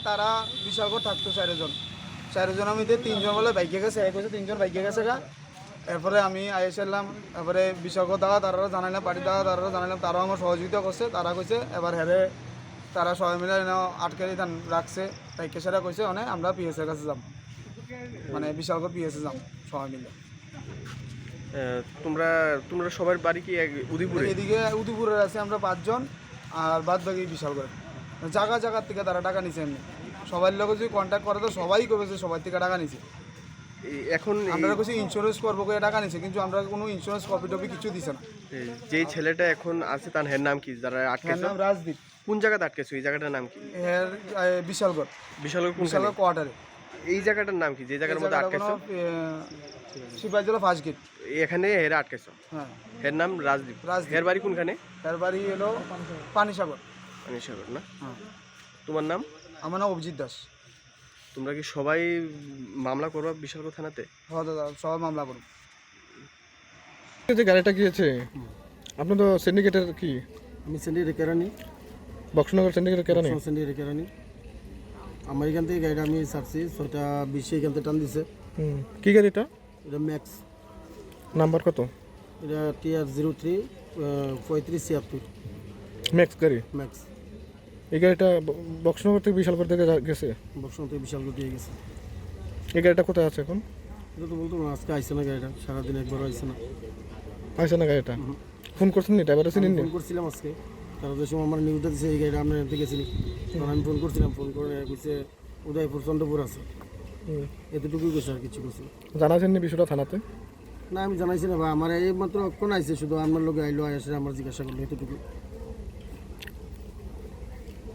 তারা বিশালগড় থাকতো চারজন আমি 3জন বলে বাইকে গেছে, এক হচ্ছে 3জন বাইকে গেছে গা। এরপরে আমি আইসালাম, এরপরে বিশালগড় দাদা তারা জানাইলাম, পার্টি দাদা তারা জানাইলাম, তারাও আমার সহযোগিতা করছে। তারা কইছে এবার হেরে তারা সবাই মিলে আটকে রাখছে, বাইকে সেরা কইছে মানে আমরা পিএসের কাছে যাম, মানে বিশালগড় পিএসে যাম সবাই মিলে। তোমরা সবার বাড়ি কি উদয়পুরে? এদিকে উদয়পুরের আছে আমরা 5 জন, আর বাদ বাকি বিশালগড়। জায়গার থেকে তারা টাকা নিছে। এমনি সবার লোক যদি কন্ট্যাক্ট করে তো সবাই করেছে, সবার থেকে টাকা নিছে। এখন আমরা কিছু ইন্স্যুরেন্স করবো করে টাকা নিছে, কিন্তু আমরা কোনো ইন্স্যুরেন্স কপি টপি কিছু দিছে না। যেই ছেলেটা এখন আছে তার নাম কি, যারা আটকেছে? নাম রাজদীপ। কোন জায়গাতে আটকেছে? এই জায়গাটার নাম কি? বিশালগড় কোয়ার্টারে। এই জায়গাটার নাম কি, যে জায়গার মধ্যে আটকেছে? Sepahijala first gate. এখানে হেরা আটকেছে। হ্যাঁ, এর নাম রাজদীপ। এর বাড়ি কোনখানে? এর বাড়ি হলো পানিসাগর। পানিসাগর না? হ্যাঁ। তোমার নাম? আমার নাম অভিজিৎ দাস। তোমরা কি সবাই মামলা করবা বিশালগড় থানাতে? হ্যাঁ দাদা, সবাই মামলা করুন। যে গাড়িটা গিয়েছে আপনার তো সিন্ডিকেটের কি? আমি সিন্ডিকেটের কেরানি, বক্সনগর সিন্ডিকেটের কেরানি। সিন্ডিকেটের কেরানি। আমার এখান থেকে গাড়িটা আমি ছাড়ছি 6:20 এখান থেকে টান দিছে। কি গাড়িটা? এটা ম্যাক্স। নাম্বার কত? এটা TR03 3576 ম্যাক্স গাড়ি। ম্যাক্স। এই গাড়িটা বক্সনগর থেকে বিশালগড় থেকে গেছে? বক্সনগর থেকে বিশালগড় দিয়ে গেছে। এই গাড়িটা কোথায় আছে এখন? এটা তো বলতো না, আজকে আইসে না গাড়িটা, সারাদিন একবারও আইসে না। আইসে না গাড়িটা? ফোন করছেন নি? ড্রাইভার আছেন? ফোন করছিলাম আজকে, কারণ যে সময় আমার নিউজটা দিচ্ছে এই গাড়িটা আপনার এখান থেকে গেছিলি, তখন আমি ফোন করছিলাম, ফোন করে বলছে উদয়পুর চন্দ্রপুর আছে, এতটুকুই গেছে, আর কিছু করছি। জানাছেন নি বিষয়টা থানাতে? না, আমি জানাইছি না, বা আমার এই মাত্র অক্ষণ আইসে, শুধু আমার লোক আইলো, আসে আমার জিজ্ঞাসা করলো, এতটুকু।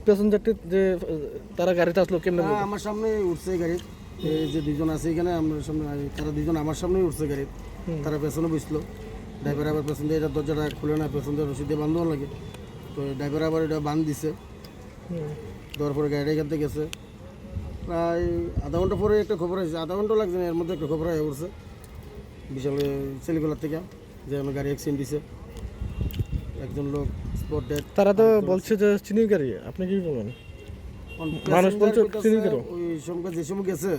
প্যাসেঞ্জারটি যে তারা গাড়িতে আসলো কেমন? আমার সামনে উঠছে গাড়ি, এই যে 2জন আছে এখানে আমার সামনে, তারা 2জন আমার সামনেই উঠছে গাড়ি, তারা পেছনে বসলো। ড্রাইভার আবার পেছন দিয়ে এটা দরজাটা খুলে না, পেছন দিয়ে রশি দিয়ে বান্ধব লাগে, তো ড্রাইভার আবার এটা বান্ধ দিছে। দেওয়ার পরে গাড়িটা এখান থেকে গেছে। প্রায় আধা ঘন্টা পরে একটা খবর হয়েছে, আধা ঘন্টা লাগছে না, এর মধ্যে একটা খবর হয়ে উঠছে বিশাল ছেলেগুলার থেকে, যে গাড়ি অ্যাক্সিডেন্ট দিছে, একজন লোক স্পট ডেড। তারা তো বলছে যে চিনির গাড়ি, আপনি কি বলবেন? মানুষ বলছে চিনির গাড়ি ওই সময় যে সময় গেছে,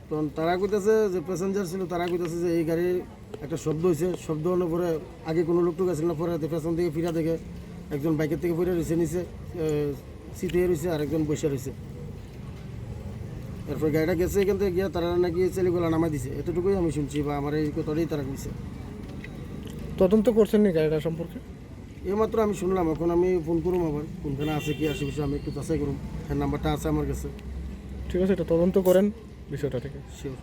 তখন তারা কইতেছে যে প্যাসেঞ্জার ছিল, তারা কইতেছে যে এই গাড়ির একটা শব্দ হয়েছে, শব্দ হওয়ার পরে আগে কোনো লোক টুক আসছিল না, পরে পেছন থেকে ফিরা দেখে একজন বাইকের থেকে ফিরে রয়েছে নিচে, সিটে রয়েছে, আর একজন বসে রয়েছে। এরপর গাড়িটা গেছে এখান থেকে গিয়া, তারা নাকি ছেলেগুলো নামাই দিছে, এতটুকুই আমি শুনছি, বা আমার এই কথাটাই তারা কইছে। তদন্ত করছেন নি গাড়িটা সম্পর্কে? এইমাত্র আমি শুনলাম, এখন আমি ফোন করুম, আবার কোনখানে আছে কি আশেপাশে আমি একটু যাচাই করুম, এর নাম্বারটা আছে আমার কাছে। ঠিক আছে, এটা তদন্ত করেন বিষয়টা, ঠিক আছে? শিওর।